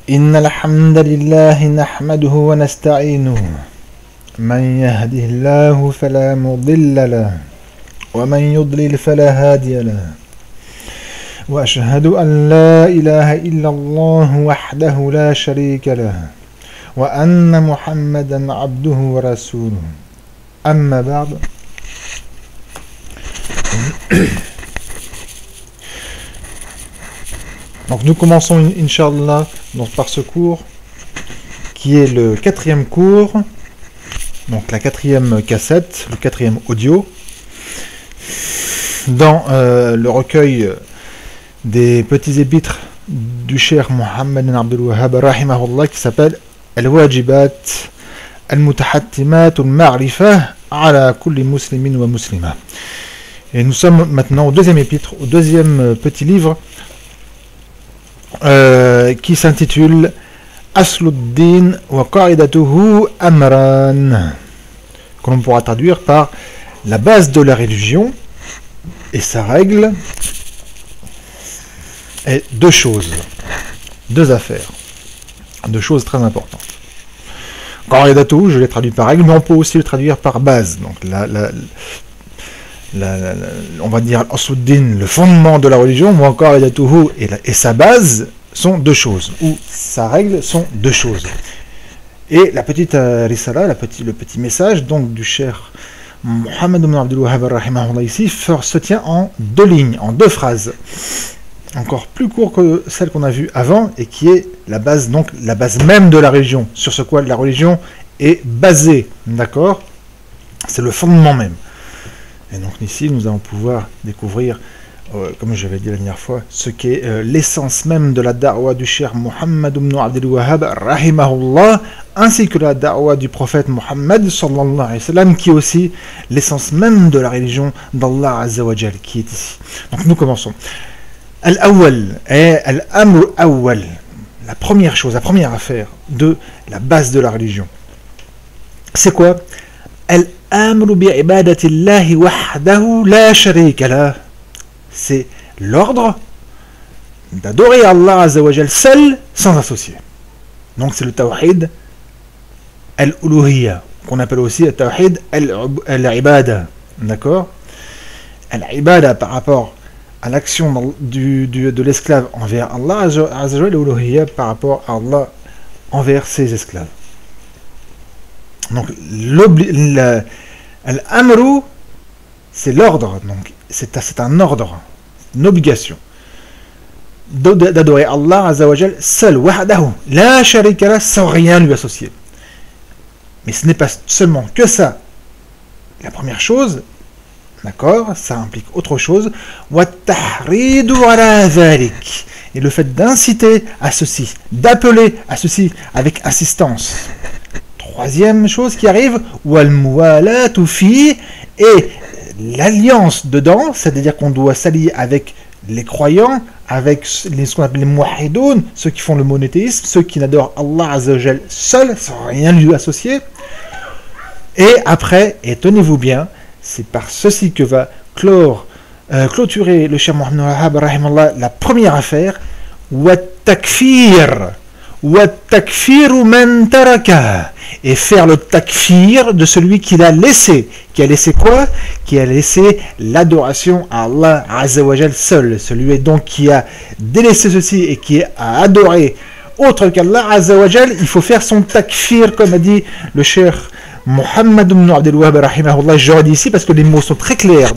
إن الحمد لله نحمده ونستعينه من يهده الله فلا مضل له ومن يضلل فلا هادي له وأشهد أن لا إله إلا الله وحده لا شريك له وأن محمدا عبده ورسوله أما بعد. Donc nous commençons Inch'Allah par ce cours qui est le 4e cours, donc la 4e cassette, le 4e audio, dans le recueil des petits épîtres du Cheikh Mohammed bin Abdul Wahhab rahimahullah qui s'appelle Al-Wajibat Al-Mutahattimat Al-Ma'rifah ala kulli muslimin wa muslima. Et nous sommes maintenant au deuxième épître, au deuxième petit livre qui s'intitule Asluddin wa Qa'idatuhu Amran, que l'on pourra traduire par la base de la religion et sa règle est deux choses, deux affaires, deux choses très importantes. Qa'idatuhu, je l'ai traduit par règle, mais on peut aussi le traduire par base. Donc on va dire Asluddin, le fondement de la religion, ou encore Qa'idatuhu et sa base sont deux choses, ou sa règle sont deux choses. Et la petite risala, le petit message donc du cher Mohammed bin Abdul Wahhab rahimahullah ici se tient en deux lignes, en deux phrases, encore plus court que celle qu'on a vue avant, et qui est la base, donc la base même de la religion, sur ce quoi la religion est basée, d'accord? C'est le fondement même. Et donc ici, nous allons pouvoir découvrir, comme je l'avais dit la dernière fois, ce qu'est l'essence même de la da'wa du cher Mohammed ibn Abdul Wahhab rahimahullah, ainsi que la da'wa du prophète Mohammed sallallahu alayhi wa sallam, qui est aussi l'essence même de la religion d'Allah azza wa jal, qui est ici. Donc nous commençons. Al-awwal est al-amr awwal, la première chose, la première affaire de la base de la religion. C'est quoi? Al-amru bi'ibadatillahi wahdahu la sharika lah. C'est l'ordre d'adorer Allah azza wa jal seul, sans associer. Donc c'est le tawhid al-uluhiyya, qu'on appelle aussi le tawhid al-ibada. D'accord? Al-ibada par rapport à l'action de l'esclave envers Allah azza wa jal, l'uluhiyya par rapport à Allah envers ses esclaves. Donc l'amru, c'est l'ordre, donc c'est un ordre, une obligation d'adorer Allah azza wa jal seul, wahdahu, la sharika lah, sans rien lui associer. Mais ce n'est pas seulement que ça. La première chose, d'accord, ça implique autre chose, wa tahridu ala dhalik, et le fait d'inciter à ceci, d'appeler à ceci avec insistance. Troisième chose qui arrive, wal muwalatu fi, et l'alliance dedans, c'est-à-dire qu'on doit s'allier avec les croyants, avec ce qu'on appelle les muwahhidoun, ceux qui font le monothéisme, ceux qui n'adorent Allah azza wa jal seul, sans rien lui associer. Et après, et tenez-vous bien, c'est par ceci que va clôturer le cheikh Mohammed Wahhab rahimahullah la première affaire, wa takfir man taraka, et faire le takfir de celui qui l'a laissé. Qui a laissé quoi? Qui a laissé l'adoration à Allah azza wa jal seul. Celui donc qui a délaissé ceci et qui a adoré autre qu'Allah azza wa jal, il faut faire son takfir, comme a dit le cheikh Mohammed ibn Abdul Wahhab rahimahullah. Je dis ici parce que les mots sont très clairs.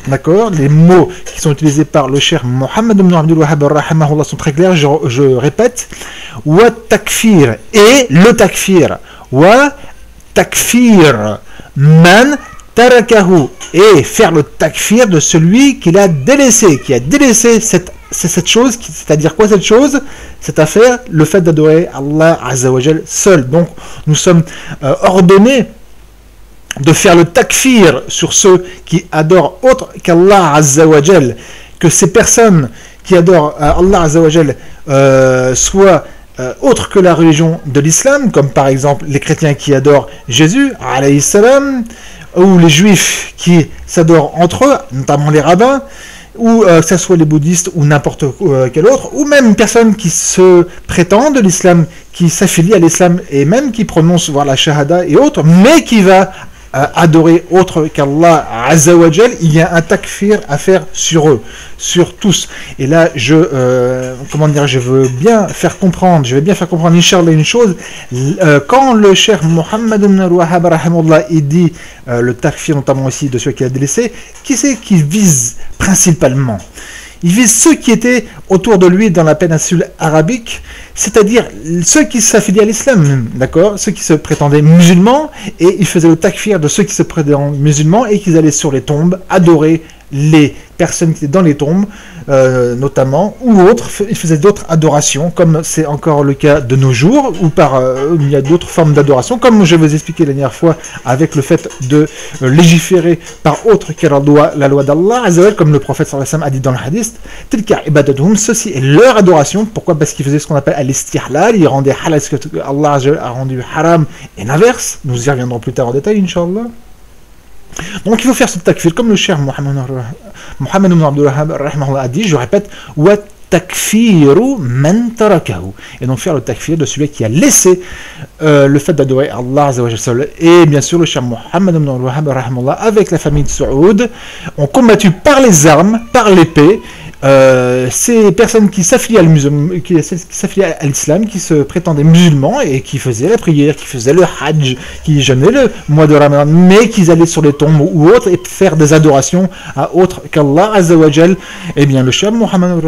D'accord? Les mots qui sont utilisés par le cheikh Mohammed ibn Abdul Wahhab rahimahullah sont très clairs. Je répète, wa takfir, et le takfir, wa takfir man tarakahu, et faire le takfir de celui qui l'a délaissé, qui a délaissé cette chose, c'est-à-dire quoi cette chose? Cette affaire, le fait d'adorer Allah azza wa jal seul. Donc nous sommes ordonnés de faire le takfir sur ceux qui adorent autre qu'Allah azza wa jal, que ces personnes qui adorent Allah azza wa jal soient autres que la religion de l'islam, comme par exemple les chrétiens qui adorent Jésus alayhi salam, ou les juifs qui s'adorent entre eux, notamment les rabbins, ou que ce soit les bouddhistes ou n'importe quel autre, ou même une personne qui se prétend de l'islam, qui s'affilie à l'islam et même qui prononce voilà, la shahada et autres, mais qui va adorer autre qu'Allah Azza wa Jal, il y a un takfir à faire sur eux, sur tous. Et là, je veux bien faire comprendre, Inch'Allah, une chose. Quand le cheikh Mohammed ibn al-Wahhab rahimahullah, il dit le takfir, notamment aussi de ceux qui a délaissé, qui c'est qui vise principalement? Il vise ceux qui étaient autour de lui dans la péninsule arabique, c'est-à-dire ceux qui s'affiliaient à l'islam, d'accord, ceux qui se prétendaient musulmans, et il faisait le takfir de ceux qui se prétendaient musulmans et qui allaient sur les tombes adorer les personnes qui étaient dans les tombes, notamment, ou autres, ils faisaient d'autres adorations, comme c'est encore le cas de nos jours, ou il y a d'autres formes d'adoration, comme je vous ai expliqué la dernière fois, avec le fait de légiférer par autre que la loi d'Allah, comme le prophète sallallahu alayhi wa sallam a dit dans le hadith, tilka ibadatuhum, ceci est leur adoration. Pourquoi? Parce qu'ils faisaient ce qu'on appelle al-istihlal, ils rendaient halal ce que Allah a rendu haram, et l'inverse. Nous y reviendrons plus tard en détail, Inch'Allah. Donc il faut faire ce takfir, comme le cheikh Mohammed ibn Abdul Wahhab a dit, je répète, wa takfiru man tarakahu. Et donc faire le takfir de celui qui a laissé le fait d'adorer Allah Azza wa Jalla. Et bien sûr le cheikh Mohammed ibn Abdul Wahhab avec la famille de Saoud ont combattu par les armes, par l'épée, ces personnes qui s'affiliaient à l'islam, qui se prétendaient musulmans et qui faisaient la prière, qui faisaient le hajj, qui jeûnaient le mois de Ramadan, mais qui allaient sur les tombes ou autres et faire des adorations à autre qu'Allah Azza wa Jal. Eh bien, le cheikh Mohammed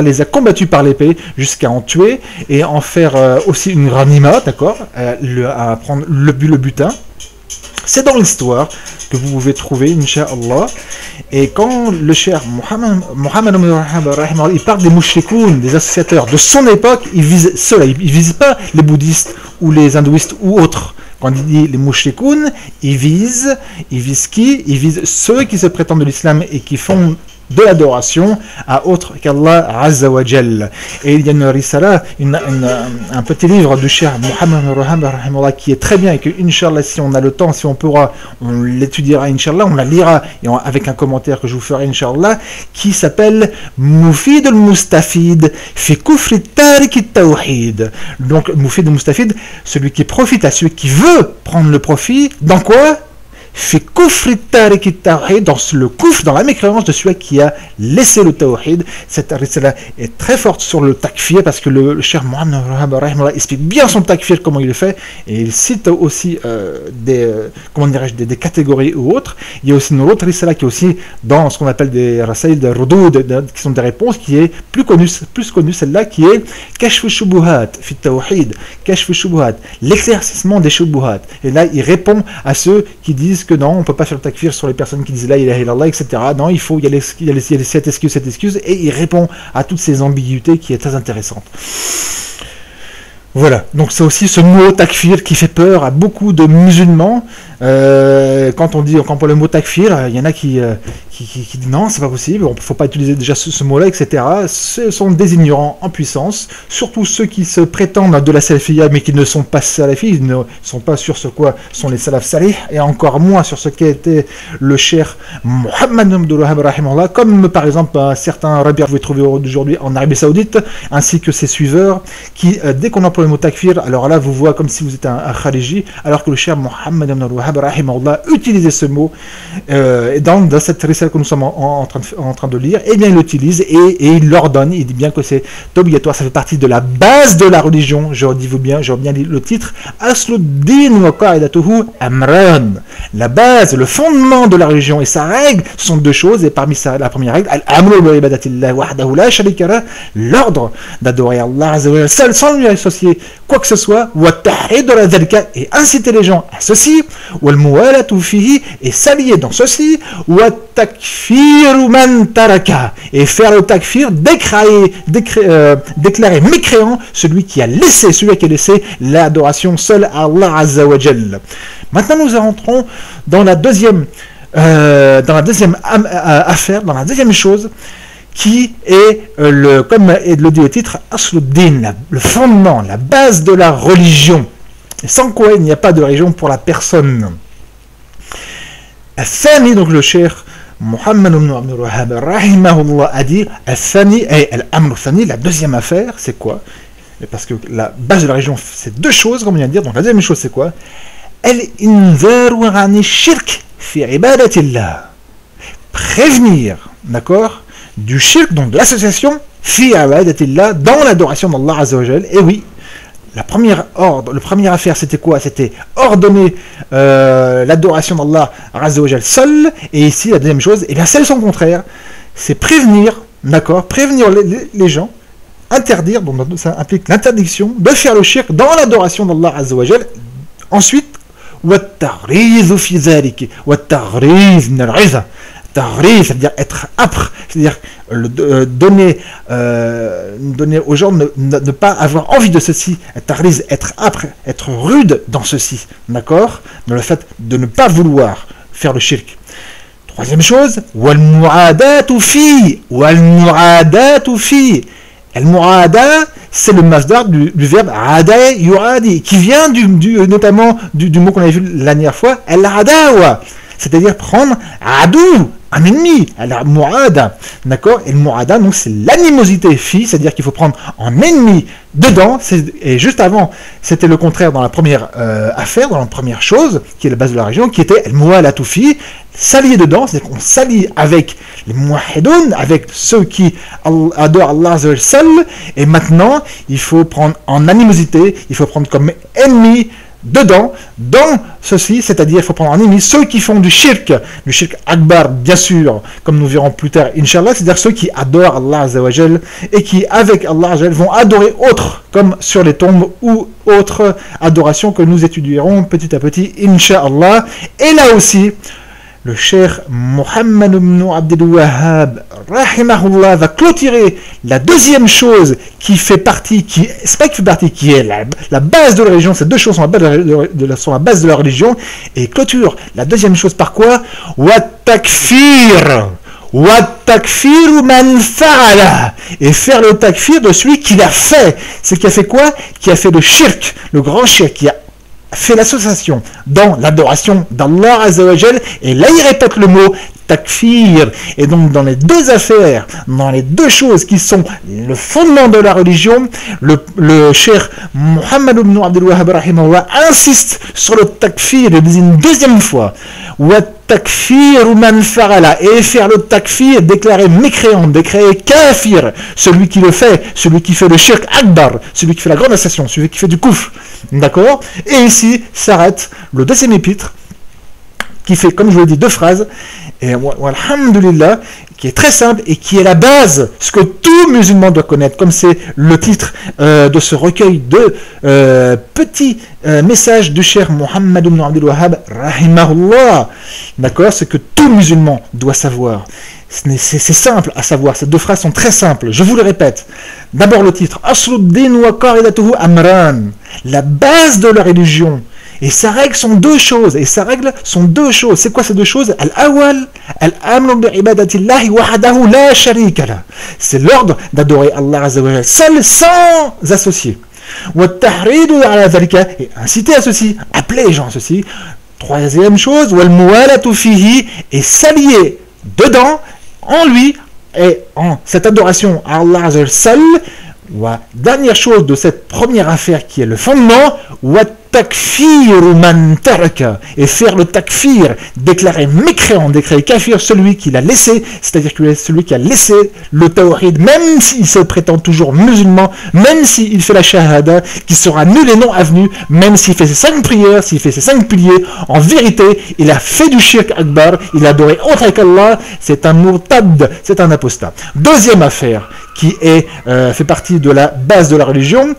les a combattus par l'épée jusqu'à en tuer et en faire aussi une ghanima, d'accord, à prendre le butin. C'est dans l'histoire que vous pouvez trouver, Inch'Allah. Et quand le cheikh Mohammed il parle des mouchrikoun, des associateurs de son époque, il vise cela. Il ne vise pas les bouddhistes ou les hindouistes ou autres. Quand il dit les mouchrikoun, il vise qui? Il vise ceux qui se prétendent de l'islam et qui font de l'adoration à autre qu'Allah Azza wa Jal. Et il y a une risala, un petit livre du cheikh Mohammed qui est très bien et que, Inch'Allah, si on a le temps, si on pourra, on l'étudiera, Inch'Allah, on la lira et avec un commentaire que je vous ferai, Inch'Allah, qui s'appelle Mufid al-Mustafid fi kufri tarik al-tawhid. Donc, Mufid al-Mustafid, celui qui profite à celui qui veut prendre le profit, dans quoi? Fait kufri tarik al-tawhid, dans le kufr, dans la mécréance de celui qui a laissé le tawhid. Cette risala est très forte sur le takfir parce que le cheikh Mohammed explique bien son takfir, comment il le fait, et il cite aussi des catégories ou autres. Il y a aussi une autre risala qui est aussi dans ce qu'on appelle des rasaïl de rudoud, qui sont des réponses, qui est plus connue celle-là, qui est kashf shubuhat fi tawhid, kashf shubuhat, l'éclaircissement des shubuhat. Et là il répond à ceux qui disent que non, on ne peut pas faire le takfir sur les personnes qui disent la ilaha illallah, etc. Non, il y a cette excuse, et il répond à toutes ces ambiguïtés qui est très intéressante. Voilà, donc c'est aussi ce mot takfir qui fait peur à beaucoup de musulmans. Quand on parle le mot takfir, il y en a qui disent non, c'est pas possible, il ne faut pas utiliser déjà ce mot-là, etc. Ce sont des ignorants en puissance, surtout ceux qui se prétendent de la salafiyya mais qui ne sont pas salafis, ils ne sont pas sur ce quoi sont les salaf salih, et encore moins sur ce qu'était le cheikh Mohammed ibn Abdul Wahhab, comme par exemple certains rabbis que vous pouvez trouver aujourd'hui en Arabie Saoudite, ainsi que ses suiveurs, qui dès qu'on emploie le mot takfir, alors là vous voyez comme si vous êtes un khariji, alors que le cheikh Mohammed ibn Abdul Wahhab utilisait ce mot dans cette risale que nous sommes en train de lire, et bien il l'utilise et il l'ordonne, il dit bien que c'est obligatoire, ça fait partie de la base de la religion. Je redis bien le titre, Asluddin wa qa'idatuhu amran, la base, le fondement de la religion et sa règle sont deux choses, et parmi ça la première règle, al-amru bi ibadatillah wahdahu la sharika lah, l'ordre d'adorer Allah seul sans lui associer quoi que ce soit, wa tahrid ala dhalika, et inciter les gens à ceci, wal muwalatu fihi, et s'allier dans ceci, wa takfiru man taraka, et faire le takfir, déclarer mécréant celui qui a laissé l'adoration seule à Allah Azza wa Jal. Maintenant nous rentrons dans la deuxième affaire, dans la deuxième chose, qui est, comme le dit le titre, Asluddin, le fondement, la base de la religion, sans quoi il n'y a pas de religion pour la personne. Thani, donc le cheikh Muhammad ibn Abdul Wahhab rahimahullah a dit al-thani ay al-amr al-thani, la deuxième affaire, c'est quoi? Parce que la base de la religion, c'est deux choses, comme on vient de dire. Donc la deuxième chose, c'est quoi? Al-inzaru 'ani shirk fi ibadatillah. Prévenir, d'accord, du shirk, donc de l'association fi ibadatillah, dans l'adoration d'Allah Azza wa Jal. Et oui, la première affaire, c'était quoi? C'était ordonner l'adoration d'Allah Azza wa Jal seul. Et ici, la deuxième chose, et bien c'est son contraire, c'est prévenir, d'accord, prévenir les gens, interdire, donc ça implique l'interdiction de faire le shirk dans l'adoration d'Allah Azza wa Jal. Ensuite, وَالتَّغْرِيزُ فِي ذَلِكِ وَالتَّغْرِيزُ مِنَ الْعِزَةِ. Tahriz, c'est-à-dire être âpre, c'est-à-dire donner aux gens ne pas avoir envie de ceci. Tahriz, être âpre, être rude dans ceci, d'accord? Dans le fait de ne pas vouloir faire le shirk. Troisième chose, wal-mu'adatu fi, wal-mu'adatu fi. Al-mu'ada, c'est le masdar du verbe ada yu'adi, qui vient notamment du mot qu'on avait vu la dernière fois, al-adawa, c'est-à-dire prendre adou, un ennemi, al-mu'ada, d'accord? Et le mu'ada, donc c'est l'animosité fi, c'est-à-dire qu'il faut prendre en ennemi dedans, et juste avant, c'était le contraire dans la première affaire, dans la première chose, qui est la base de la religion, qui était al-mu'alatu fi, s'allier dedans, c'est-à-dire qu'on s'allie avec les muwahhidoun, avec ceux qui adorent Allah seul, et maintenant, il faut prendre en animosité, il faut prendre comme ennemi dedans, dans ceci, c'est-à-dire il faut prendre en ennemi ceux qui font du shirk akbar, bien sûr, comme nous verrons plus tard, Inch'Allah, c'est-à-dire ceux qui adorent Allah Azza wa Jal et qui, avec Allah Azza wa Jal, vont adorer autres, comme sur les tombes ou autres adorations que nous étudierons petit à petit, Inch'Allah. Et là aussi, le cheikh Muhammad ibn Abdul Wahhab rahimahullah va clôturer la deuxième chose qui fait partie, qui est la base de la religion. Ces deux choses sont la base de la religion, et clôture la deuxième chose par quoi? Wa takfir man fa'ala, et faire le takfir de celui qui l'a fait. C'est qui a fait quoi? Qui a fait le shirk, le grand shirk, qui a fait l'association dans l'adoration d'Allah Azza wa Jal, et là il répète le mot takfir. Et donc dans les deux affaires, dans les deux choses qui sont le fondement de la religion, le cheikh Muhammad ibn Abdul Wahhab rahimahullah insiste sur le takfir, et dit une deuxième fois wa takfir man fa'ala, et faire le takfir, déclarer mécréant, déclarer kafir, celui qui le fait, celui qui fait le shirk akbar, celui qui fait la grande association, celui qui fait du kufr, d'accord? Et ici s'arrête le deuxième épître, qui fait, comme je vous l'ai dit, deux phrases, et alhamdulillah, qui est très simple et qui est la base, ce que tout musulman doit connaître, comme c'est le titre de ce recueil de petits messages du cheikh Muhammad ibn Abdul Wahhab rahimahullah, d'accord? Ce que tout musulman doit savoir. C'est simple à savoir, ces deux phrases sont très simples, je vous le répète. D'abord le titre, Asluddin wa qaridatuhu amran, la base de la religion. Et sa règle sont deux choses. C'est quoi ces deux choses? Al-awwal, al-amru bi'ibadatillahi wahdahu la sharika lah. C'est l'ordre d'adorer Allah Azza wa Jal seul, sans associer. Wa tahridu ala dhalika, et inciter à ceci, appeler les gens à ceci. Troisième chose, wal muwalatu fihi, et s'allier dedans, en lui, et en cette adoration à Allah Azza wa Jal seul. Dernière chose de cette première affaire qui est le fondement, wa takfir man taraka, et faire le takfir, déclarer mécréant, déclarer kafir celui qui l'a laissé, c'est-à-dire celui qui a laissé le tawhid, même s'il se prétend toujours musulman, même s'il fait la shahada, qui sera nul et non avenu, même s'il fait ses 5 prières, s'il fait ses 5 piliers, en vérité, il a fait du shirk akbar, il a adoré autre qu'Allah, c'est un murtad, c'est un apostat. Deuxième affaire, qui fait partie de la base de la religion,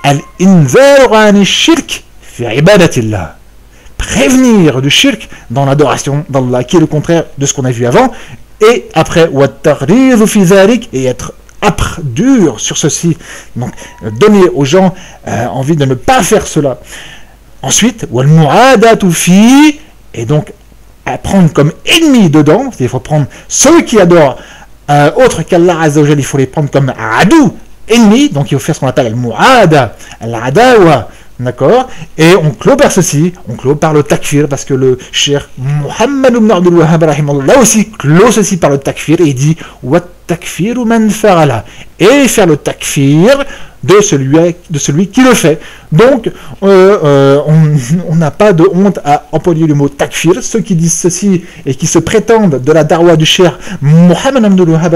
al-inzaru 'ani shirk fi ibadatillah. Prévenir du shirk dans l'adoration d'Allah, qui est le contraire de ce qu'on a vu avant. Et après, wa tahrizu fi dhalik, et être âpre, dur sur ceci. Donc, donner aux gens envie de ne pas faire cela. Ensuite, wal mu'adatu fi, et donc prendre comme ennemi dedans, c'est-à-dire il faut prendre ceux qui adorent autre qu'Allah Azza wa Jal, il faut les prendre comme adou, ennemi, donc il faut faire ce qu'on appelle al-mu'ada, al-adawa, D'accord? Et on clôt par ceci, on clôt par le takfir, parce que le cher Muhammad ibn Abdul Wahhab, là aussi, clôt ceci par le takfir, et il dit Wat takfiru man fa'ala, et faire le takfir de celui qui le fait. Donc, on n'a pas de honte à employer le mot takfir. Ceux qui disent ceci et qui se prétendent de la darwa du cher Muhammad Abdul Wahhab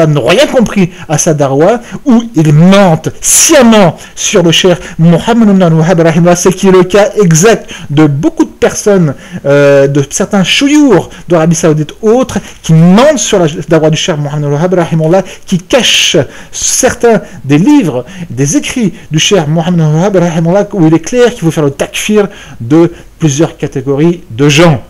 n'ont rien compris à sa darwa, ou ils mentent sciemment sur le cher Muhammad Abdul Wahhab, ce qui est le cas exact de beaucoup de personnes, de certains chouyours d'Arabie Saoudite autres, qui mentent sur la darwa du cher Muhammad Abdul Wahhab, qui cachent certains des livres, des écrits du cher Muhammad Wahhab, où il est clair qu'il faut faire le takfir de plusieurs catégories de gens.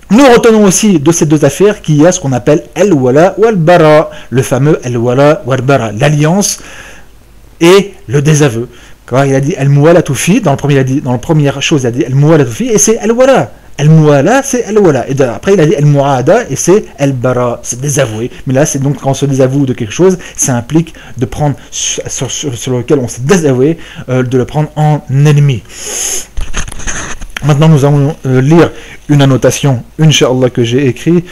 Nous retenons aussi de ces deux affaires qu'il y a ce qu'on appelle al-wala wal-bara, le fameux al-wala wal-bara, l'alliance et le désaveu. Quand il a dit al-muwalatu fi, dans la première chose il a dit al-muwalatu fi, et c'est al-wala. Al-muwala, c'est al-wala. Et après, il a dit al-mu'ada, et c'est al-bara, c'est désavoué. Mais là, c'est donc quand on se désavoue de quelque chose, ça implique de prendre sur lequel on s'est désavoué, de le prendre en ennemi. Maintenant, nous allons lire une annotation, Inch'Allah, que j'ai écrit.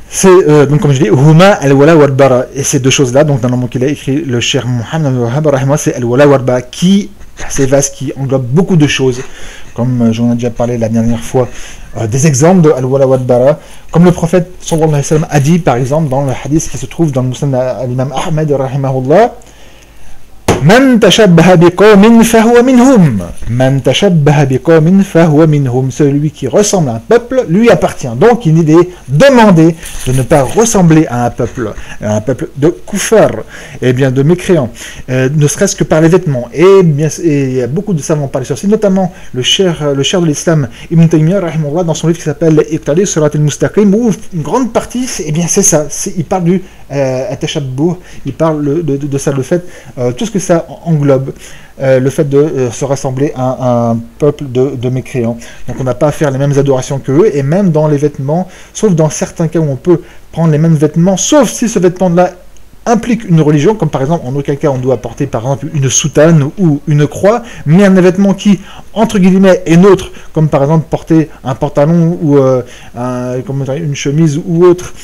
C'est, donc comme je dis, Huma al-wala wal-bara. Et ces deux choses-là, donc dans le moment qu'il a écrit, le cher Muhammad Wahhab, c'est al-wala wal-bara, qui, c'est vaste, qui englobe beaucoup de choses. Comme j'en ai déjà parlé la dernière fois, des exemples de al-wala wal-bara, comme le prophète sallallahu alayhi wa sallam a dit, par exemple, dans le hadith qui se trouve dans le musnad à l'imam Ahmed, rahimahullah, Man tashabbaha biqawmin fahuwa minhum. Man tashabbaha biqawmin fahuwa minhum. Celui qui ressemble à un peuple lui appartient. Donc il est demandé de ne pas ressembler à un peuple de kuffar, et bien de mécréants, ne serait-ce que par les vêtements. Et bien, et beaucoup de savants parlent sur ça, notamment le cher de l'islam Ibn Taymiyyah, rahimahullah, dans son livre qui s'appelle Iqtadi Surat al-Mustaqim, où une grande partie, et bien c'est ça, il parle du Atashabbuh, il parle de ça, le fait, tout ce que ça englobe, le fait de se rassembler à un peuple de mécréants. Donc on n'a pas à faire les mêmes adorations qu'eux, et même dans les vêtements, sauf dans certains cas où on peut prendre les mêmes vêtements, sauf si ce vêtement-là implique une religion, comme par exemple, en aucun cas on doit porter par exemple une soutane ou une croix, mais un vêtement qui, entre guillemets, est neutre, comme par exemple porter un pantalon ou une chemise ou autre,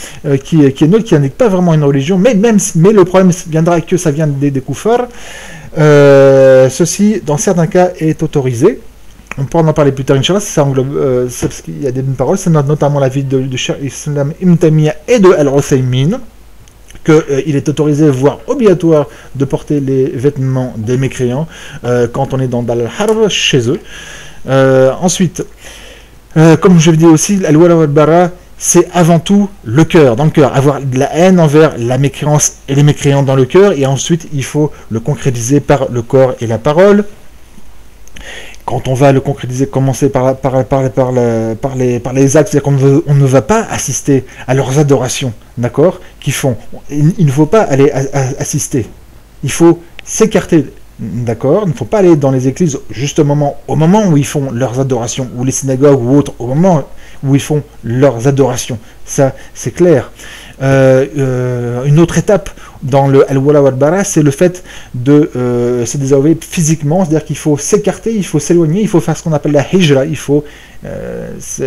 qui est neutre, qui n'indique pas vraiment une religion, mais le problème viendra que ça vient des kuffars. Ceci, dans certains cas, est autorisé. On pourra en parler plus tard, Inch'Allah, ça englobe, parce qu'il y a des paroles, c'est notamment l'avis de Cheikh Islam Ibn Taymiyyah et de Al-Uthaymin, qu'il est autorisé, voire obligatoire, de porter les vêtements des mécréants quand on est dans Al-Harb, chez eux. Ensuite, comme je l'ai dit aussi, Al-Wala wal-Bara, c'est avant tout le cœur, dans le cœur, avoir de la haine envers la mécréance et les mécréants dans le cœur, et ensuite il faut le concrétiser par le corps et la parole. Quand on va le concrétiser, commencer par les actes, c'est-à-dire qu'on ne va pas assister à leurs adorations, d'accord, qu'ils font. Il ne faut pas aller assister. Il faut s'écarter, d'accord. Il ne faut pas aller dans les églises juste au moment où ils font leurs adorations, ou les synagogues ou autres, au moment où ils font leurs adorations. Ça, c'est clair. Une autre étape dans le al-wala wal-bara, c'est le fait de se désavouer physiquement, c'est-à-dire qu'il faut s'écarter, il faut s'éloigner, il faut faire ce qu'on appelle la hijra, il faut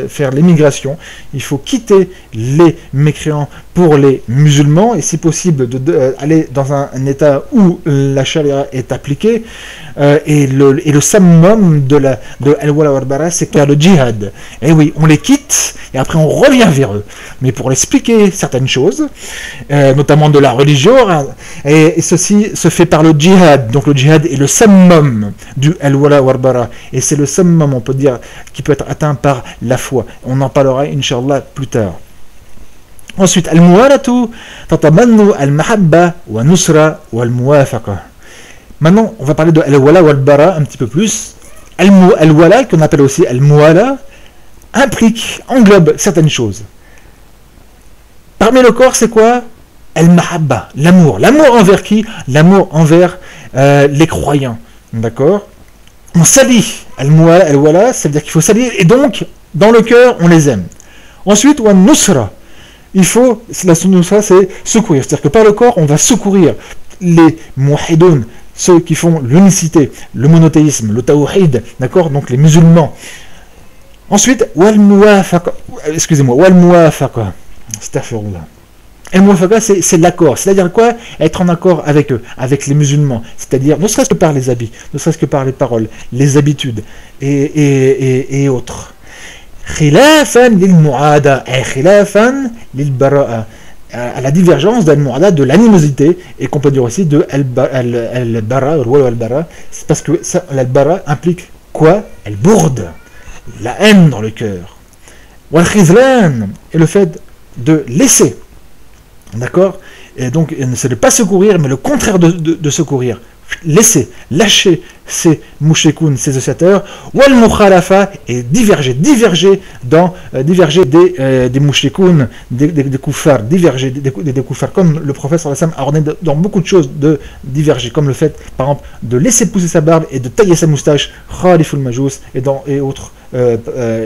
faire l'émigration, il faut quitter les mécréants pour les musulmans, et si possible aller dans un état où la charia est appliquée, et le summum de al-wala wal-bara, c'est faire le djihad. Et oui, on les quitte, et après on revient vers eux, mais pour expliquer certaines choses, notamment de la religion, et ceci se fait par le djihad. Donc le djihad est le summum du al-wala wal-bara, et c'est le summum, on peut dire, qui peut être atteint par la foi. On en parlera, Inch'Allah, plus tard. Ensuite, al-muwalatu tatamannu al-mahabba wa nusra wa al-muwafaqa. Maintenant, on va parler de al-wala wal-bara un petit peu plus. Al-wala, qu'on appelle aussi al-muwala, englobe certaines choses. Parmi le corps, c'est quoi? Al-mahabba, l'amour. L'amour envers qui? L'amour envers les croyants. D'accord? On s'allie. Al-wala, ça veut dire qu'il faut s'allier, et donc, dans le cœur, on les aime. Ensuite, wa nusra. La nusra, c'est secourir. C'est-à-dire que par le corps, on va secourir les muwahhidoun, ceux qui font l'unicité, le monothéisme, le tawhid, d'accord, donc les musulmans. Ensuite, wal muwafaqa, astaghfirullah. Et muwafaqa, c'est l'accord, c'est-à-dire quoi? Être en accord avec eux, avec les musulmans, c'est-à-dire ne serait-ce que par les habits, ne serait-ce que par les paroles, les habitudes et autres. Khilafan lil mu'ada et khilafan lil bara'a, à la divergence d'al-mu'ada, de l'animosité, et qu'on peut dire aussi de al-bara, c'est parce que al-bara implique quoi? Al-bourde, la haine dans le cœur. Wal-khizlan, et le fait de laisser. D'accord? Et donc, c'est de ne pas secourir, mais le contraire de secourir. Laisser, lâcher ces mouchikoun, ces associateurs, wal mukhalafa, et diverger des mouchikoun, des koufars, diverger des koufars, comme le prophète sallallahu alayhi wa sallam a ordonné dans beaucoup de choses de diverger, comme le fait, par exemple, de laisser pousser sa barbe et de tailler sa moustache, khaliful majous, et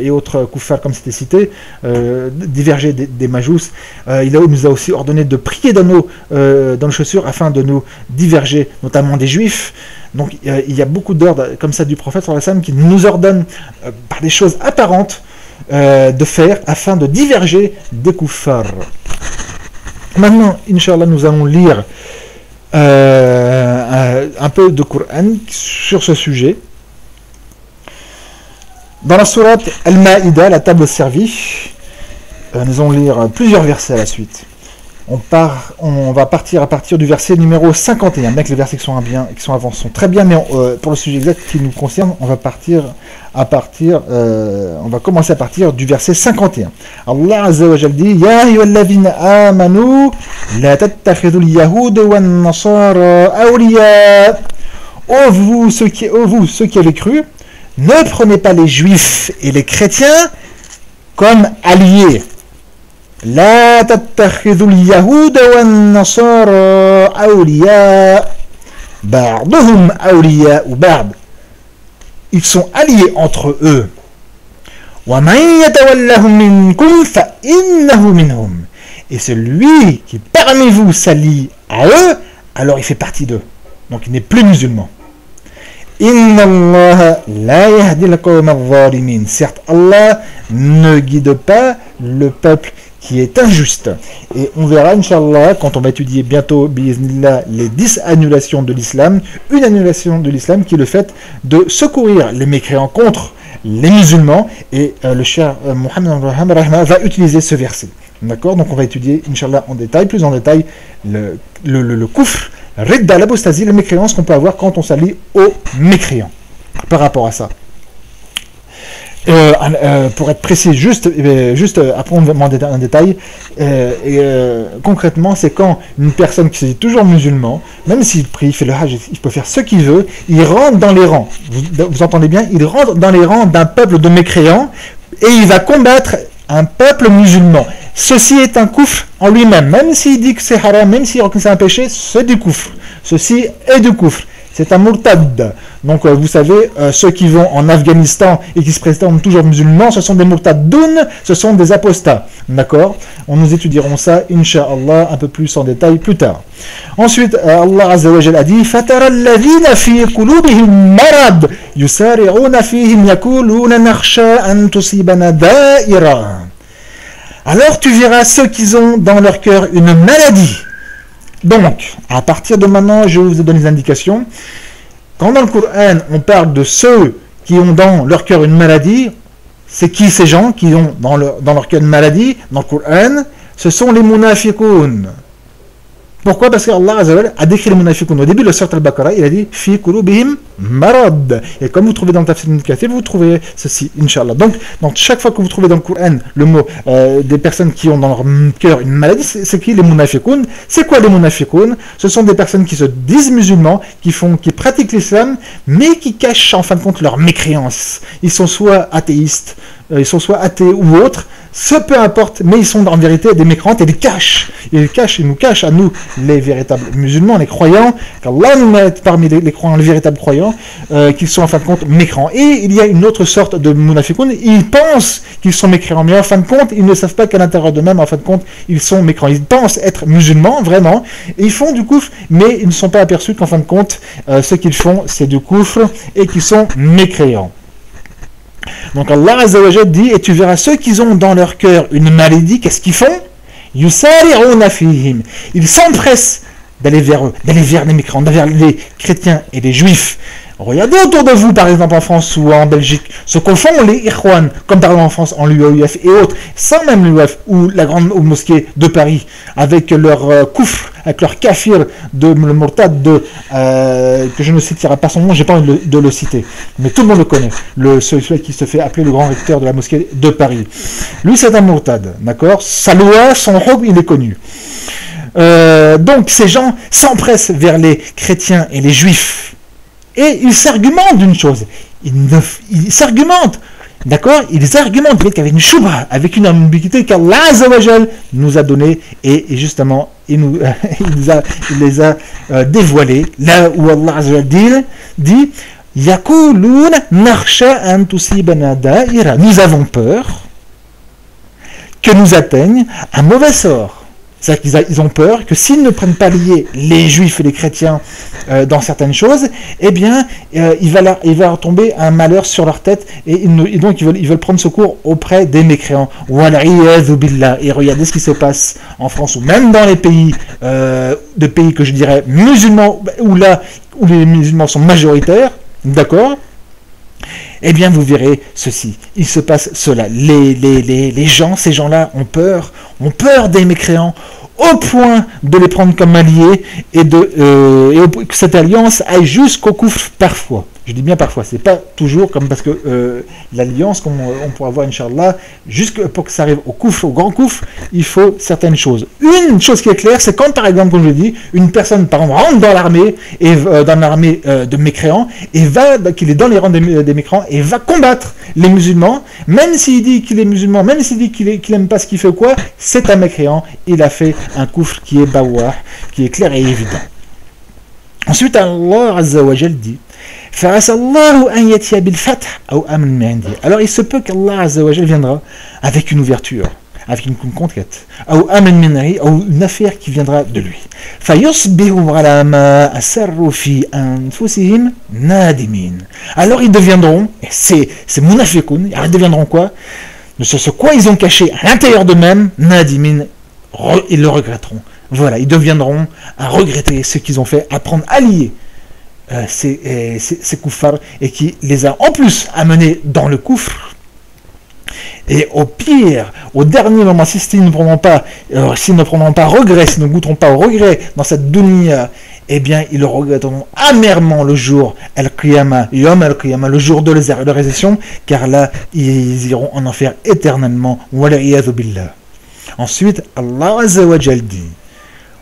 autres koufars, comme c'était cité, diverger des majous. Il nous a aussi ordonné de prier dans nos chaussures afin de nous diverger, notamment des juifs. Donc il y a beaucoup d'ordres comme ça du prophète sallallahu alayhi wa sallam qui nous ordonne par des choses apparentes de faire afin de diverger des kuffars. Maintenant, Inch'Allah, nous allons lire un peu de Coran sur ce sujet. Dans la sourate Al-Ma'ida, la table servie, nous allons lire plusieurs versets à la suite. On va partir à partir du verset numéro 51. Bien que les versets qui sont avant sont très bien, mais pour le sujet exact qui nous concerne, on va commencer à partir du verset 51. Allah Azza wa Jalla dit: Ya ayyuhalladhina amanu la tattakhidhul yahuda wan nasara awliya. Ô vous ceux qui avez cru, ne prenez pas les juifs et les chrétiens comme alliés. La tattakhidhul yahuda wan nasara awliya ba'duhum awliya ou ba'd. Ils sont alliés entre eux. Wa man yatawallahum minkum fa innahu minhum. Et celui qui parmi vous s'allie à eux, alors il fait partie d'eux. Donc il n'est plus musulman. Inna Allah la yahdi al-qawma adh-dhalimin. Certes, Allah ne guide pas le peuple qui est injuste. Et on verra, Inch'Allah, quand on va étudier bientôt, bi'iznillah, les 10 annulations de l'islam, une annulation de l'islam qui est le fait de secourir les mécréants contre les musulmans, et le cher Mohammed va utiliser ce verset. D'accord? Donc on va étudier, Inch'Allah, plus en détail, le kufr, ridda, l'apostasie, la mécréance qu'on peut avoir quand on s'allie aux mécréants. Par rapport à ça. Pour être précis, juste après on va demander un détail, concrètement c'est quand une personne qui se dit toujours musulman, même s'il prie, il fait le hajj, il peut faire ce qu'il veut, il rentre dans les rangs, vous entendez bien, il rentre dans les rangs d'un peuple de mécréants et il va combattre un peuple musulman. Ceci est un koufr en lui-même, même s'il dit que c'est haram, même s'il reconnaît que c'est un péché, c'est du koufr. Ceci est du koufr. C'est un murtad. Donc vous savez, ceux qui vont en Afghanistan et qui se présentent toujours musulmans, ce sont des murtadoun, ce sont des apostats. D'accord? Nous étudierons ça, Inch'Allah, un peu plus en détail plus tard. Ensuite, Allah Azza wa Jalla a dit: Fatara alladhina fi qulubihim marad yusari'una fihim yakuluna nakhsha an tusibana da'ira. Alors tu verras ceux qui ont dans leur cœur une maladie. Donc, à partir de maintenant, je vous ai donné des indications. Quand dans le Coran, on parle de ceux qui ont dans leur cœur une maladie, c'est qui ces gens qui ont dans leur cœur une maladie? Dans le Coran, ce sont les munafiqoun. Pourquoi? Parce qu'Allah Azza wa Jalla a décrit les munafiqoun. Au début de la sourate Al-Baqarah, il a dit fi qulubihim marad. Et comme vous trouvez dans le Tafsir Ibn Kathir, vous trouvez ceci, Inch'Allah. Donc, chaque fois que vous trouvez dans le Coran le mot des personnes qui ont dans leur cœur une maladie, c'est qui les munafiqoun? C'est quoi les munafiqoun? Ce sont des personnes qui se disent musulmans, qui pratiquent l'islam, mais qui cachent en fin de compte leur mécréance. Ils sont soit athéistes, ils sont soit athées ou autres, peu importe, mais ils sont en vérité des mécréants et ils nous cachent à nous, les véritables musulmans, les croyants, qu'Allah nous met parmi les croyants, les véritables croyants, qu'ils sont en fin de compte mécréants. Et il y a une autre sorte de munafiqoun, ils pensent qu'ils sont mécréants, mais en fin de compte, ils ne savent pas qu'à l'intérieur d'eux-mêmes, en fin de compte, ils sont mécréants. Ils pensent être musulmans, vraiment, et ils font du koufr, mais ils ne sont pas aperçus qu'en fin de compte, ce qu'ils font, c'est du koufr, et qu'ils sont mécréants. Donc Allah Azza wa Jalla dit, et tu verras ceux qui ont dans leur cœur une maladie, qu'est-ce qu'ils font? Yusari'una fihim. Ils s'empressent d'aller vers eux, d'aller vers les mécréants, vers les chrétiens et les juifs. Regardez autour de vous, par exemple en France ou en Belgique, ce qu'au fond les Ikhwan, comme par exemple en France, en l'UEF et autres, sans même l'UEF ou la grande mosquée de Paris, avec leur koufr, avec leur kafir de le murtad que je ne citerai pas son nom, j'ai pas envie de le citer, mais tout le monde le connaît, celui qui se fait appeler le grand recteur de la mosquée de Paris. Lui c'est un murtad, d'accord? Sa loi, son hub, il est connu. Donc ces gens s'empressent vers les chrétiens et les juifs. Et ils s'argumentent d'une chose. Ils s'argumentent. D'accord? Ils argumentent avec une choubha, avec une ambiguïté qu'Allah Azza wa Jal nous a donnée. Et justement, il les a dévoilés. Là où Allah Azza wa Jal dit Yaqulun nakhsha an tusibana da'ira. Nous avons peur que nous atteigne un mauvais sort. C'est-à-dire qu'ils ont peur que s'ils ne prennent pas lier les juifs et les chrétiens dans certaines choses, eh bien, il va leur tomber un malheur sur leur tête et donc ils veulent prendre secours auprès des mécréants. Et regardez ce qui se passe en France ou même dans les pays, de pays que je dirais musulmans, où les musulmans sont majoritaires, d'accord? Eh bien, vous verrez ceci. Il se passe cela. Les gens, ces gens-là ont peur des mécréants, au point de les prendre comme alliés et que cette alliance aille jusqu'au koufr parfois. Je dis bien parfois, c'est pas toujours comme parce que l'alliance, comme on pourra voir, Inch'Allah, pour que ça arrive au koufr, au grand koufr, il faut certaines choses. Une chose qui est claire, c'est quand, par exemple, comme je dis, une personne, par exemple, rentre dans l'armée, de mécréants, et qu'il est dans les rangs des mécréants, et va combattre les musulmans, même s'il dit qu'il est musulman, même s'il dit qu'il n'aime pas ce qu'il fait ou quoi, c'est un mécréant, il a fait un koufr qui est bawah, qui est clair et évident. Ensuite, Allah Azza wa Jal dit alors il se peut qu'Allah Azza wa Jal viendra avec une ouverture, avec une conquête, ou une affaire qui viendra de lui. Alors ils deviendront, ces munafiqoun, ils deviendront quoi? Ce quoi ils ont caché à l'intérieur d'eux-mêmes, nadimin, ils le regretteront. Voilà, ils deviendront à regretter ce qu'ils ont fait, à prendre alliés ces koufars et qui les a en plus amenés dans le koufr. Et au pire, au dernier moment, s'ils ne prendront pas regret, s'ils ne goûteront pas au regret dans cette dunya, eh bien, ils le regretteront amèrement le jour al-Qiyamah, Yom al-Qiyamah, le jour de leur réalisation, car là, ils iront en enfer éternellement. Wala'iyadhu billah. Ensuite, Allah Azza wa Jal dit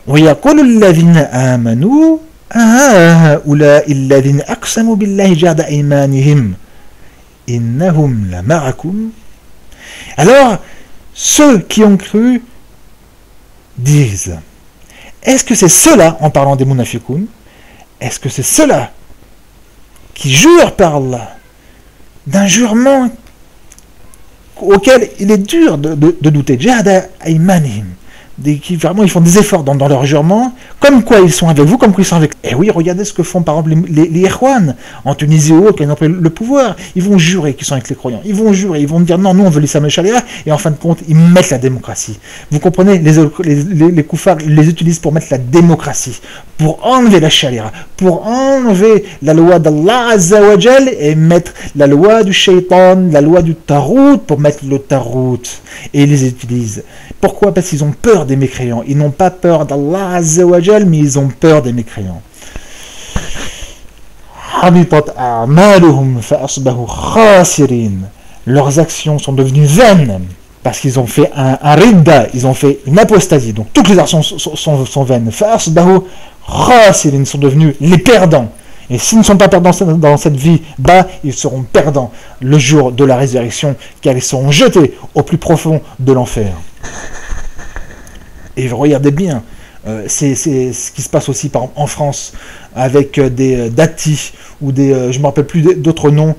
وَيَقُولُ الَّذِينَ آمَنُوا هؤلاء الذين أقسموا بالله جهد أيمانهم إنهم لمعكم. Alors, ceux qui ont cru disent, est-ce que c'est ceux-là, en parlant des munafiqoun, est-ce que c'est ceux-là qui jurent par Allah d'un jurement auquel il est dur de douter, jahda aymanihim, qui vraiment ils font des efforts dans leur jurement, comme quoi ils sont avec vous, comme quoi ils sont avec. Et oui, regardez ce que font par exemple les Ikhwan en Tunisie ou autre, qui ont pris le pouvoir. Ils vont jurer qu'ils sont avec les croyants. Ils vont jurer, ils vont dire non, nous on veut l'islam et le charia, et en fin de compte, ils mettent la démocratie. Vous comprenez, les koufars les utilisent pour mettre la démocratie, pour enlever la charia, pour enlever la loi d'Allah Azza wa Jal et mettre la loi du shaitan, la loi du tarout, pour mettre le tarout. Et ils les utilisent. Pourquoi? Parce qu'ils ont peur des mécréants. Ils n'ont pas peur d'Allah Azza wa Jal, mais ils ont peur des mécréants. Leurs actions sont devenues vaines parce qu'ils ont fait un ridda, ils ont fait une apostasie. Donc toutes les actions sont vaines. Ils sont devenus les perdants. Et s'ils ne sont pas perdants dans cette vie, bah, ils seront perdants le jour de la résurrection, car ils seront jetés au plus profond de l'enfer. Et regardez bien, c'est ce qui se passe aussi par exemple, en France avec des datis ou je ne me rappelle plus d'autres noms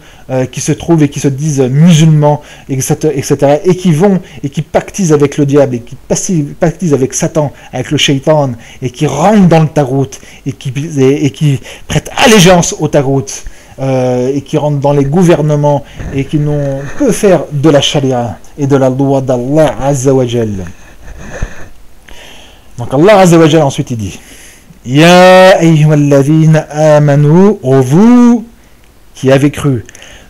qui se trouvent et qui se disent musulmans, etc. Et qui vont et qui pactisent avec le diable et qui pactisent avec Satan, avec le shaitan et qui rentrent dans le tarout et qui prêtent allégeance au tarout et qui rentrent dans les gouvernements et qui n'ont que faire de la charia et de la loi d'Allah Azza wa Jal. Donc Allah Azza wa Jal ensuite il dit Ya ayyuhalladhina amanu, ô vous qui avez cru,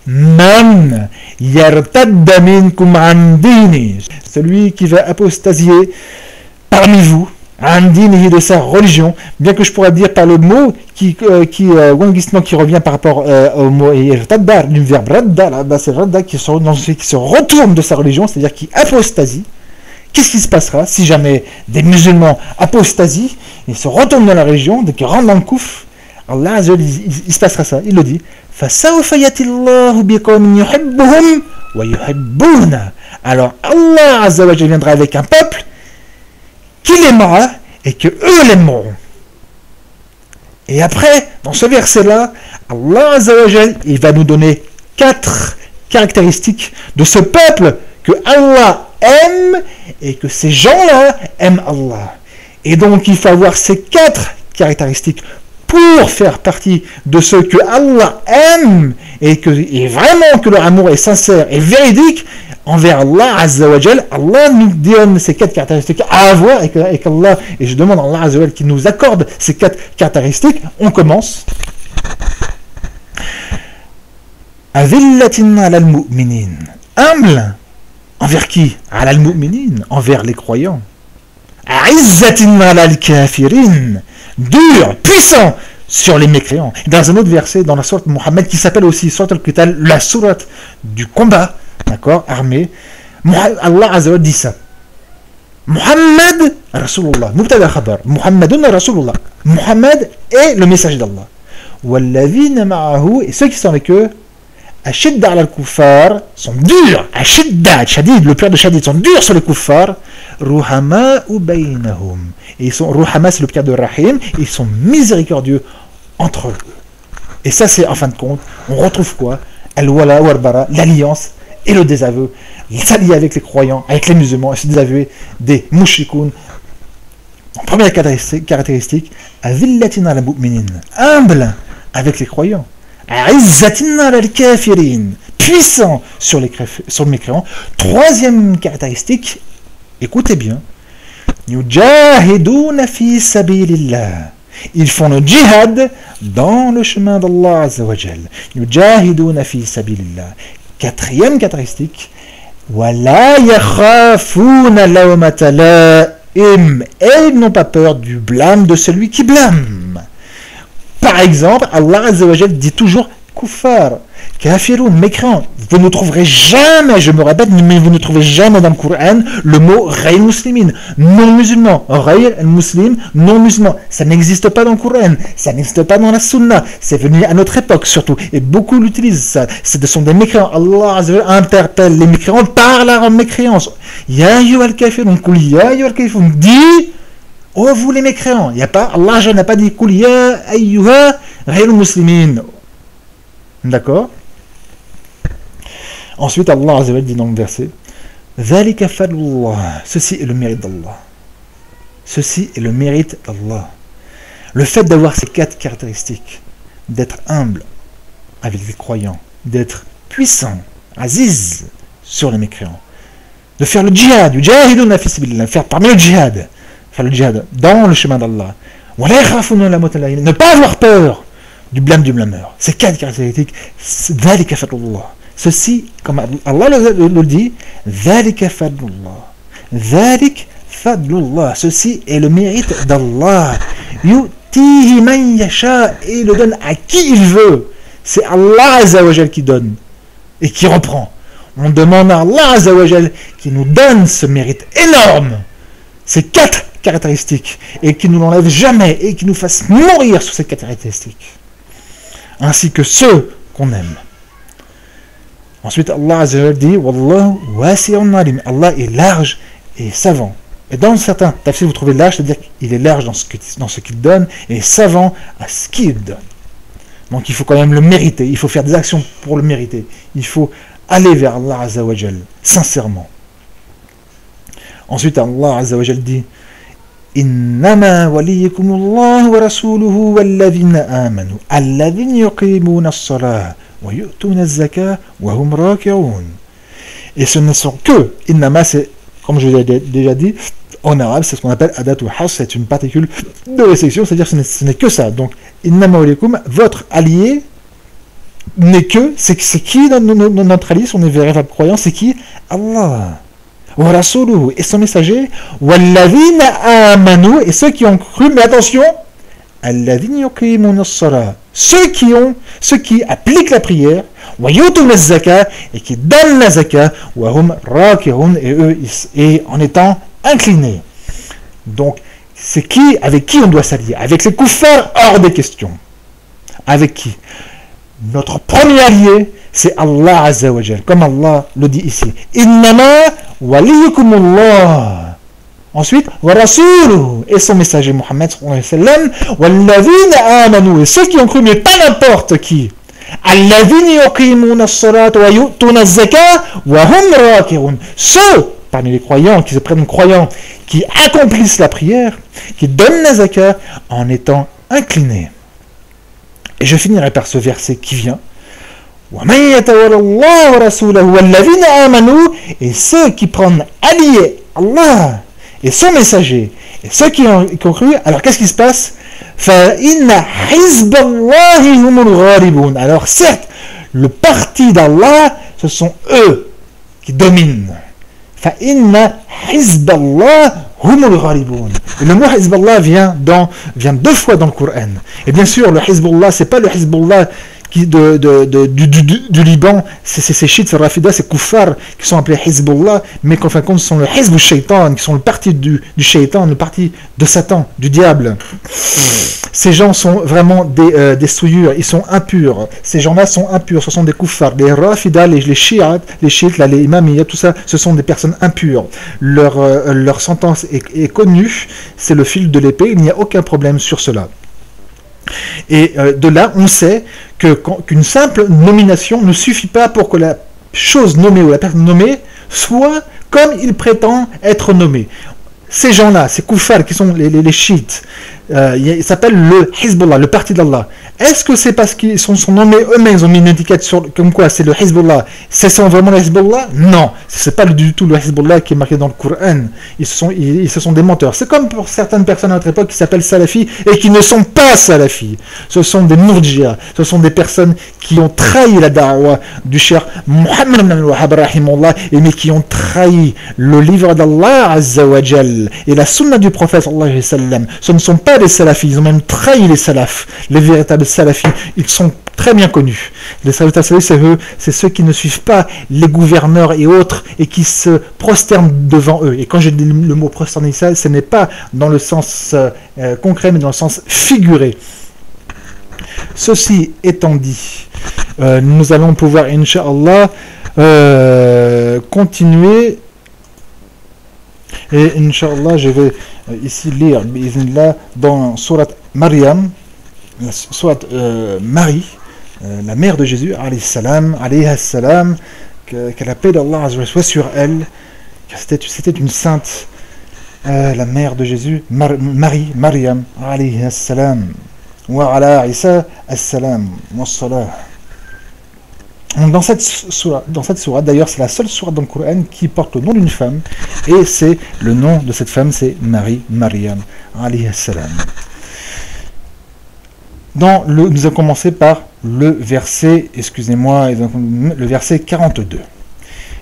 man yartadda minkum an dini, celui qui va apostasier parmi vous, an dinihi, de sa religion, bien que je pourrais dire par le mot qui revient par rapport au mot yartadda, du verbe radda, là c'est radda qui se retourne de sa religion, c'est-à-dire qui apostasie. Qu'est-ce qui se passera si jamais des musulmans apostasient, ils se retournent dans la religion, dès qu'ils rentrent dans le kouf, Allah il se passera ça, il le dit. Alors Allah Azza wa Jal viendra avec un peuple qui l'aimera et que eux l'aimeront. Et après, dans ce verset-là, Allah Azza wa Jal, il va nous donner 4 caractéristiques de ce peuple que Allah aime et que ces gens-là aiment Allah. Et donc il faut avoir ces 4 caractéristiques pour faire partie de ceux que Allah aime et vraiment que leur amour est sincère et véridique envers Allah Azza wa Jal. Allah nous donne ces 4 caractéristiques à avoir et je demande à Allah Azza wa Jal qu'il nous accorde ces 4 caractéristiques. On commence. Azillatin alal mu'minin, humble. Envers qui? Alal mu'minin, envers les croyants. A'izzatin alal kafirin, dur, puissant sur les mécréants. Dans un autre verset, dans la sourate Muhammad, qui s'appelle aussi sourate al-Qital, la sourate du combat, d'accord, armé, Allah Azza wa Jalla dit ça. Muhammad Rasulullah, Mubtada Khabar, Muhammadun Rasulullah. Muhammad est le messager d'Allah. Walladhina ma'ahu, et ceux qui sont avec eux, Ashidda al-Kuffar, sont durs. Ashidda, Shadid, le père de Shadid, sont durs sur les Kuffar. Ruhama ou baynahum. Et ils sont, Ruhama, c'est le père de Rahim, et ils sont miséricordieux entre eux. Et ça, c'est en fin de compte, on retrouve quoi? Al-Wala ou Al-Bara, l'alliance et le désaveu. S'allier avec les croyants, avec les musulmans, et se désavouer des mouchikoun. Première caractéristique, Azillatina al-Mu'minin, humble avec les croyants. Puissant sur le mécréant. Troisième caractéristique, écoutez bien, Yujahiduna fi sabilillah. Ils font le djihad dans le chemin d'Allah Azza wa Jal. Yujahiduna fi sabilillah. Quatrième caractéristique, Wala yakhafuna lawmata la'im. Et ils n'ont pas peur du blâme de celui qui blâme. Par exemple, Allah Azza wa Jal dit toujours kuffar, kafirun, mécréant. Vous ne trouverez jamais, je me répète, mais vous ne trouvez jamais dans le Coran le mot ghayr muslimin, non musulman. Ghayr muslim, non musulman. Ça n'existe pas dans le Coran, ça n'existe pas dans la Sunna. C'est venu à notre époque surtout, et beaucoup l'utilisent ça. Ce sont des mécréants. Allah Azza wa Jal interpelle les mécréants par la mécréance. Ya ayyuhal kafirun, kul ya ayyuhal kafirun, dit. Oh vous les mécréants, il n'y a pas, Allah n'a pas dit Kul ya ayyuha ghayr muslimin. D'accord? Ensuite Allah Azza wa Jalla dit dans le verset Dhalika fadlullah, ceci est le mérite d'Allah. Ceci est le mérite d'Allah. Le fait d'avoir ces 4 caractéristiques, d'être humble avec les croyants, d'être puissant, aziz sur les mécréants, de faire le djihad, faire parmi le djihad. Faire le djihad dans le chemin d'Allah. Ne pas avoir peur du blâme du blâmeur. Ces 4 caractéristiques. Ceci, comme Allah le dit, ceci est le mérite d'Allah. Yutihi man yasha, et il le donne à qui il veut. C'est Allah Azza wa Jal qui donne et qui reprend. On demande à Allah Azza wa Jal qui nous donne ce mérite énorme. Ces 4 caractéristiques et qui ne nous l'enlève jamais et qui nous fasse mourir sur ces 4 caractéristiques. ainsi que ceux qu'on aime. Ensuite, Allah Azza wa Jalla dit Wallahu wasi'un alim. Allah est large et savant. Et dans certains tafsirs, vous trouvez large, c'est-à-dire qu'il est large dans ce qu'il donne et savant à ce qu'il donne. Donc il faut quand même le mériter, il faut faire des actions pour le mériter. Il faut aller vers Allah Azza wa Jalla, sincèrement. Ensuite, Allah Azza wa Jalla dit Innama waliyukumullahu wa rasuluhu walladhina amanu alladhina yuqimuna as-salah wa yu'tuna az-zakah wa hum raki'un. Et ce ne sont que, innama, c'est, comme je l'ai déjà dit, en arabe, c'est ce qu'on appelle adatu has, c'est une particule de réception, c'est-à-dire que ce n'est que ça. Donc, innama waliyukum, votre allié n'est que, c'est qui dans notre allié, son véritable croyant, c'est qui? Allah. Wa rasuluhu, et son messager, walladhina amanu, et ceux qui ont cru, mais attention, alladhina yuqimuna as-salah, ceux qui appliquent la prière, wa yutuna az-zakah, et qui donnent la zakah, wa hum raki'un, et eux, et en étant inclinés. Donc, c'est qui, avec qui on doit s'allier? Avec les kuffars, hors des questions. Avec qui? Notre premier allié, c'est Allah Azza wa Jal, comme Allah le dit ici. Innama waliyukumullah. Ensuite, wa rasuluhu, et son messager Muhammad sallallahu alayhi wa sallam, walladhina amanu, et ceux qui ont cru, mais pas n'importe qui. Alladhina yuqimuna as-salata wa yu'tuna az-zakah wa hum raki'un. Ceux parmi les croyants, qui se prennent croyants, qui accomplissent la prière, qui donnent la zakah en étant inclinés. Et je finirai par ce verset qui vient. Et ceux qui prennent alliés Allah et son messager, et ceux qui ont cru, alors qu'est-ce qui se passe? Alors certes, le parti d'Allah, ce sont eux qui dominent. Et le mot Hizballah vient deux fois dans le Coran. Et bien sûr, le Hizballah, c'est pas le Hizballah du Liban, c'est ces chiites, c'est Rafida, c'est Kuffar qui sont appelés Hizballah, mais qu'en fin de compte, ce sont le Hizb al-Shaytan, qui sont le parti du Shaytan, le parti de Satan, du diable. Ces gens sont vraiment des souillures, ils sont impurs. Ces gens-là sont impurs, ce sont des Kuffar. Les Rafida, les chiites, les imamiyas, tout ça, ce sont des personnes impures. Leur sentence est connue, c'est le fil de l'épée, il n'y a aucun problème sur cela. Et de là, on sait qu'une simple nomination ne suffit pas pour que la chose nommée ou la personne nommée soit comme il prétend être nommé. Ces gens-là, ces kuffars qui sont les chiites, ils s'appellent le Hizbullah, le parti d'Allah. Est-ce que c'est parce qu'ils sont nommés eux-mêmes, ils ont mis une étiquette comme quoi c'est le Hizbullah? C'est vraiment le Hizbullah? Non, c'est pas du tout le Hizbullah qui est marqué dans le Coran. Ils se sont des menteurs. C'est comme pour certaines personnes à notre époque qui s'appellent salafis et qui ne sont pas salafis. Ce sont des murji'a, ce sont des personnes qui ont trahi la da'wah du cheikh Muhammad ibn al-Wahhab rahimahullah, mais qui ont trahi le livre d'Allah Azza wa Jal et la sunna du prophète sallallahu alayhi wa sallam. Ce ne sont pas des salafis, ils ont même trahi les salafs, les véritables salafis, ils sont très bien connus. Les salafis, c'est ceux qui ne suivent pas les gouverneurs et autres et qui se prosternent devant eux. Et quand je dis le mot prosterner, ce n'est pas dans le sens concret, mais dans le sens figuré. Ceci étant dit, nous allons pouvoir, Inch'Allah, continuer. Et Inch'Allah, je vais ici lire dans Surat Maryam, la Surat Marie, la mère de Jésus, alayhi salam, que la paix d'Allah soit sur elle. C'était une sainte, la mère de Jésus, Maryam, alayhi salam, wa ala Isa as-salam, wa salah. Dans cette sourate, d'ailleurs, c'est la seule sourate dans le Coran qui porte le nom d'une femme, et c'est le nom de cette femme, c'est Maryam, alayhi salam. Nous allons commencer par le verset, le verset 42.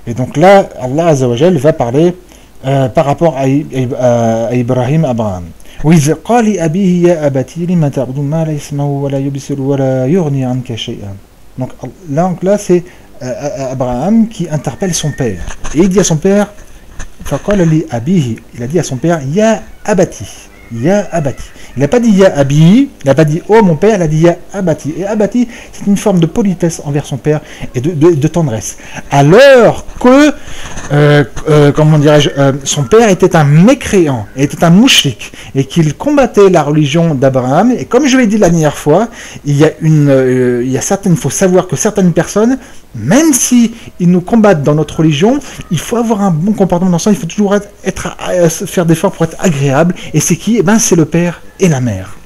Et donc là, Allah Azza wa Jal va parler par rapport à Ibrahim, Abraham. وَإِذْ قَالِ أَبِيهِ يَا أَبَتِي لِمَ تَعْبُدُ مَا لَا يَسْمَعُ وَلَا يُبْصِرُ وَلَا يُغْنِي عَنْكَ شَيْئًا. Donc là, c'est Abraham qui interpelle son père. Et il dit à son père, il a dit à son père, Ya abati. Ya abati. Il n'a pas dit ya abi, il n'a pas dit oh mon père, il a dit ya abati. Et abati, c'est une forme de politesse envers son père et de tendresse. Alors que, comment dirais-je, son père était un mécréant, était un mouchrik, et qu'il combattait la religion d'Abraham. Et comme je l'ai dit la dernière fois, il faut savoir que certaines personnes, même si ils nous combattent dans notre religion, il faut avoir un bon comportement dans le sens, il faut toujours faire d'efforts pour être agréable. Et c'est qui? Eh ben, c'est le père et la mère.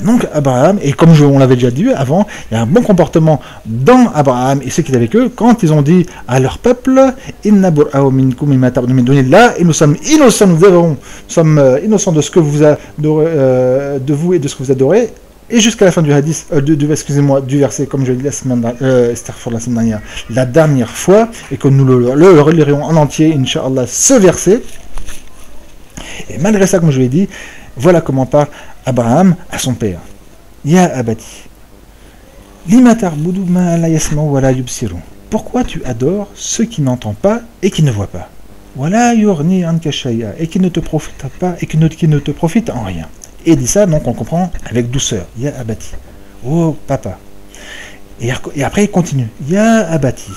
Donc Abraham, et comme on l'avait déjà dit avant, il y a un bon comportement dans Abraham et ceux qui étaient avec eux, quand ils ont dit à leur peuple, Inna bur'a'u minkum mimma ta'budun min dunillah, et nous sommes innocents, nous sommes innocents de ce que vous adorez, de vous et de ce que vous adorez. Et jusqu'à la fin du hadith, du verset, comme je l'ai dit la semaine dernière, la dernière fois, et que nous le relirons en entier, Inch'Allah, ce verset. Et malgré ça, comme je l'ai dit, voilà comment parle Abraham à son père. Ya abati, lima ta'budu ma la yasma'u wa la yubsiru. Pourquoi tu adores ceux qui n'entendent pas et qui ne voient pas? Wa la yughni anka shay'a, et qui ne te profitent pas et qui ne te profitent en rien. Et dit ça, donc on comprend avec douceur. Ya abati. Oh papa. Et après il continue. Ya abati.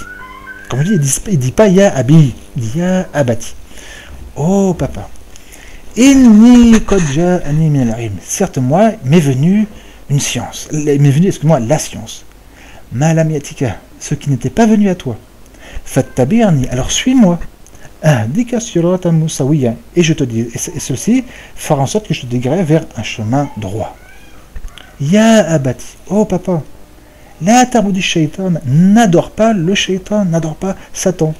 Comme je dis, il dit pas ya abi. Il dit ya abati. Oh papa. Inni qad ja'ani min al-ilm. Certes moi, m'est venue une science. M'est venue, excuse-moi, la science. Ma lam yatika. Ce qui n'était pas venu à toi. Fattabi'ani. Alors suis-moi. Et je te dis, et ceci fera en sorte que je te dégraisse vers un chemin droit. Ya abati, oh papa, la ta'budi shaytan, n'adore pas le shaytan, n'adore pas Satan.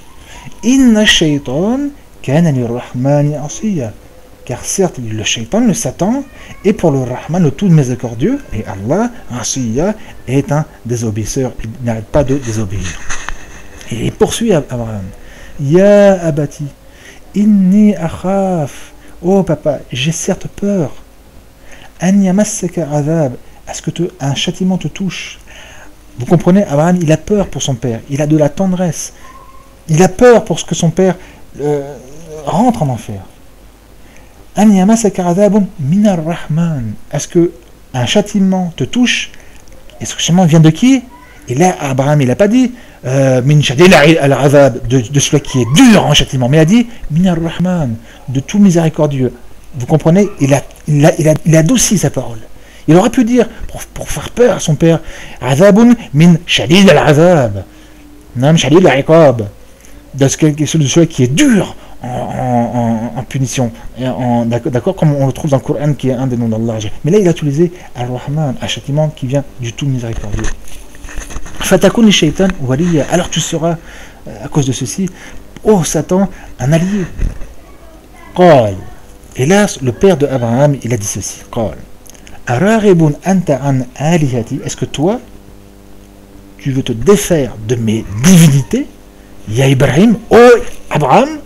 Inna shaytan kana lirrahmani asiya. Car certes, le shaytan, le Satan, est pour le Rahman, le tout miséricordieux, et Allah, asiya, est un désobéisseur, il n'arrête pas de désobéir. Et il poursuit Abraham. Ya abati, inni akhaf. Oh papa, j'ai certes peur. An yamassaka azab, à ce que un châtiment te touche. Vous comprenez, Abraham, il a peur pour son père, il a de la tendresse. Il a peur pour ce que son père rentre en enfer. An yamassaka azabun minar rahman, à ce que un châtiment te touche. Et ce châtiment vient de qui? Et là, Abraham, il n'a pas dit min shadil al-azab, de celui qui est dur en châtiment, mais il a dit min ar-rahman, de tout miséricordieux. Vous comprenez, il adoucit sa parole. Il aurait pu dire, pour faire peur à son père, azabun min shadil al-azab, nam shadil al-iqab, de celui qui est dur en punition, d'accord, comme on le trouve dans le Coran, qui est un des noms d'Allah. Mais là, il a utilisé ar-rahman, un châtiment qui vient du tout miséricordieux. Fatakun shaytan waliya, alors tu seras, à cause de ceci, oh Satan, un allié. Qal. Et là, le père de Abraham, il a dit ceci. Qal. Araribun anta an alihati, est-ce que toi, tu veux te défaire de mes divinités? Ya Ibrahim, oh Abraham.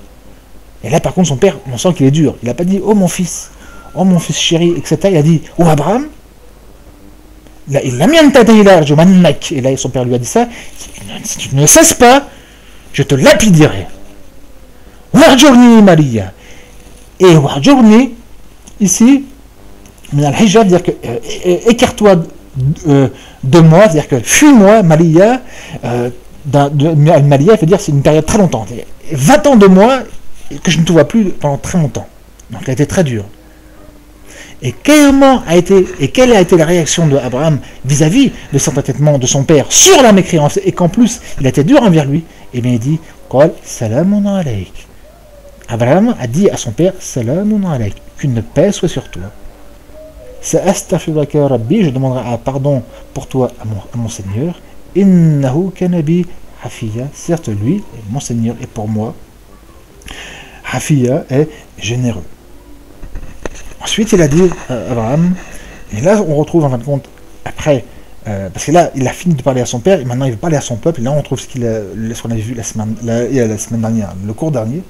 Et là, par contre, son père, on sent qu'il est dur. Il n'a pas dit, oh mon fils chéri, etc. Il a dit, oh Abraham. Et là, son père lui a dit ça, si tu ne cesses pas, je te lapiderai. Warjourni Maria. Et Warjourni, ici, al-hijab, c'est-à-dire que écarte-toi de moi, c'est-à-dire que fuis-moi, Maria. Maria, veut dire c'est une période très longtemps. Va-t'en de moi, que je ne te vois plus pendant très longtemps. Donc elle a été très dure. Et quelle a été la réaction d'Abraham vis-à-vis de cet entêtement de son père sur la mécréance, et qu'en plus il a été dur envers lui? Et bien il dit, Qal salamun alayk. Abraham a dit à son père, salamun alayk, qu'une paix soit sur toi. Sa'astaghfiruka rabbi, je demanderai pardon pour toi à mon Seigneur. Innahu kanabi hafiya, certes lui, mon Seigneur, est pour moi. Hafiya est généreux. Ensuite, il a dit Abraham, et là on retrouve en fin de compte, après, parce que là il a fini de parler à son père, et maintenant il veut parler à son peuple, et là on trouve ce qu'on avait vu la semaine dernière, le cours dernier.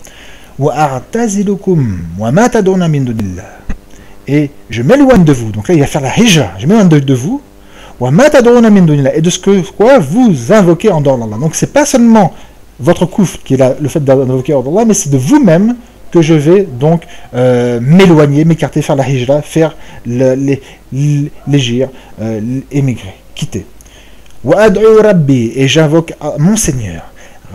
Et je m'éloigne de vous, donc là il va faire la hijra, je m'éloigne de vous, et de ce que quoi vous invoquez en dehors d'Allah. Donc c'est pas seulement votre kouf qui est là, le fait d'invoquer en dehors d'Allah, mais c'est de vous-même que je vais donc m'éloigner, m'écarter, faire la hijra, faire l'égir, émigrer, quitter. Wa ad'u Rabbi, et j'invoque mon Seigneur.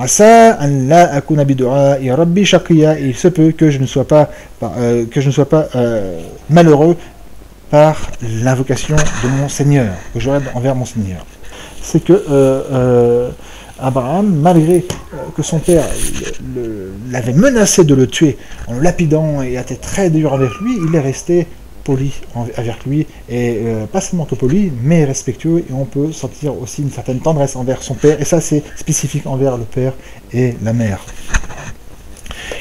Asa an la akuna bi du'a'i Rabbi shaqiya, il se peut que je ne sois pas malheureux par l'invocation de mon Seigneur, que j'aurai envers mon Seigneur. C'est que Abraham, malgré que son père l'avait menacé de le tuer en le lapidant et a été très dur avec lui, il est resté poli avec lui, et pas seulement que poli, mais respectueux, et on peut sentir aussi une certaine tendresse envers son père, et ça c'est spécifique envers le père et la mère.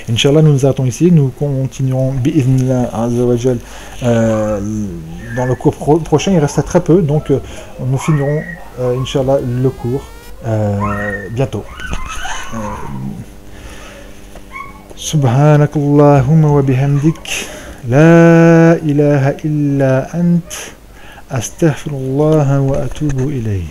Inch'Allah, nous nous arrêtons ici, nous continuerons bi'idhnillah azza wa jal dans le cours prochain, il reste très peu, donc nous finirons Inch'Allah le cours bientôt. Subhanakallahumma wa bihamdik, la ilaha illa ant, astaghfirullah wa atubu ilayh.